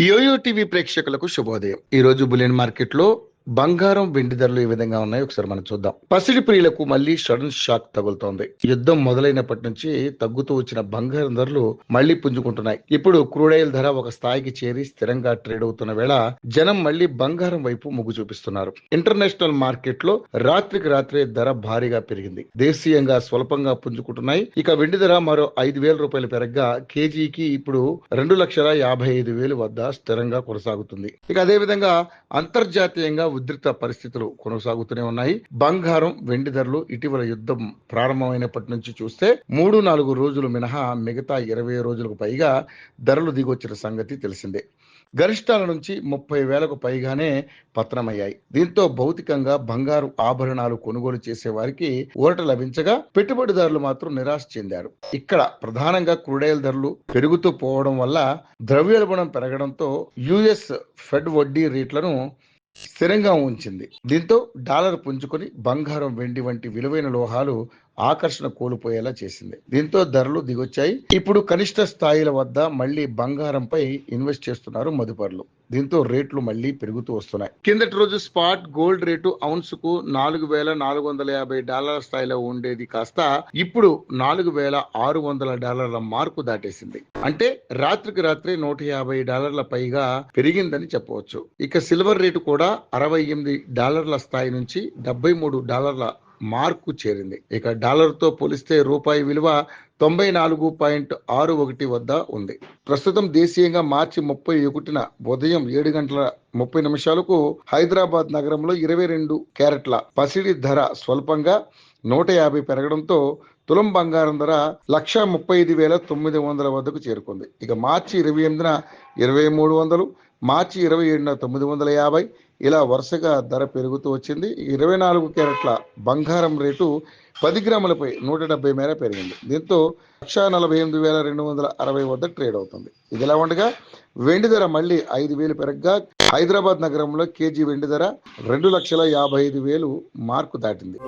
Yo-yo TV ప్రేక్షకులకు శుభోదయం. ఈ రోజు బులియన్ మార్కెట్ లో బంగారం వెండి ధరలు ఏ విధంగా ఉన్నాయో ఒకసారి మనం చూద్దాం. పసిడి ప్రియులకు మళ్ళీ సడన్ షాక్ తగులుతోంది. యుద్ధం మొదలైనప్పటి నుంచి తగ్గుతూ వచ్చిన బంగారం ధరలు మళ్లీ పుంజుకుంటున్నాయి. ఇప్పుడు క్రూడాయిల్ ధర ఒక స్థాయికి చేరి స్థిరంగా ట్రేడ్ అవుతున్న వేళ జనం మళ్లీ బంగారం వైపు మొగ్గు చూపిస్తున్నారు. ఇంటర్నేషనల్ మార్కెట్ లో రాత్రికి రాత్రే ధర భారీగా పెరిగింది. దేశీయంగా స్వల్పంగా పుంజుకుంటున్నాయి. ఇక వెండి ధర మరో 5,000 రూపాయలు పెరగ్గా కేజీకి ఇప్పుడు 2,55,000 వద్ద స్థిరంగా కొనసాగుతుంది. ఇక అదే విధంగా అంతర్జాతీయంగా ఉద్రిక్త పరిస్థితులు కొనసాగుతూనే ఉన్నాయి. బంగారం వెండి ధరలు ఇటీవల యుద్ధం ప్రారంభమైనప్పటి నుంచి చూస్తే 3-4 రోజులు మినహా మిగతా 20 రోజులకు పైగా ధరలు దిగొచ్చిన సంగతి తెలిసిందే. గరిష్టాల నుంచి 30,000కు పైగానే పతనమయ్యాయి. దీంతో భౌతికంగా బంగారు ఆభరణాలు కొనుగోలు చేసే వారికి ఊరట లభించగా పెట్టుబడిదారులు మాత్రం నిరాశ చెందారు. ఇక్కడ ప్రధానంగా క్రూడాయిల్ ధరలు పెరుగుతూ పోవడం వల్ల ద్రవ్యోల్బణం పెరగడంతో యుఎస్ ఫెడ్ వడ్డీ రేట్లను స్థిరంగా ఉంచింది. దీంతో డాలర్ పుంజుకొని బంగారం వెండి వంటి విలువైన లోహాలు ఆకర్షణ కోల్పోయేలా చేసింది. దీంతో ధరలు దిగొచ్చాయి. ఇప్పుడు కనిష్ట స్థాయిల వద్ద మళ్లీ బంగారంపై ఇన్వెస్ట్ చేస్తున్నారు మదుపరులు. దీంతో రేట్లు మళ్లీ పెరుగుతూ వస్తున్నాయి. కిందటి రోజు స్పాట్ గోల్డ్ రేటు ఔన్స్ కు $4,450 స్థాయిలో ఉండేది కాస్త ఇప్పుడు $4,600 మార్కు దాటేసింది. అంటే రాత్రికి రాత్రే $150 పైగా పెరిగిందని చెప్పవచ్చు. ఇక సిల్వర్ రేటు కూడా $68 స్థాయి నుంచి $73 మార్కు చేరింది. ఇక డాలర్ తో పోలిస్తే రూపాయి విలువ 94.61 వద్ద ఉంది. ప్రస్తుతం దేశీయంగా మార్చి 31న ఉదయం 7:30 హైదరాబాద్ నగరంలో 22 క్యారెట్ల పసిడి ధర స్వల్పంగా 150 పెరగడంతో తులం బంగారం ధర 135,900 వద్దకు చేరుకుంది. ఇక మార్చి 28న 2,300, మార్చి 27న 950 ఇలా వరుసగా ధర పెరుగుతూ వచ్చింది. 24 క్యారెట్ల బంగారం రేటు 10 గ్రాములపై 170 మేర పెరిగింది. దీంతో 148,260 వద్ద ట్రేడ్ అవుతుంది. ఇదిలా ఉండగా వెండి ధర మళ్లీ 5,000 పెరగ్గా హైదరాబాద్ నగరంలో కేజీ వెండి ధర 2,55,000 మార్కు దాటింది.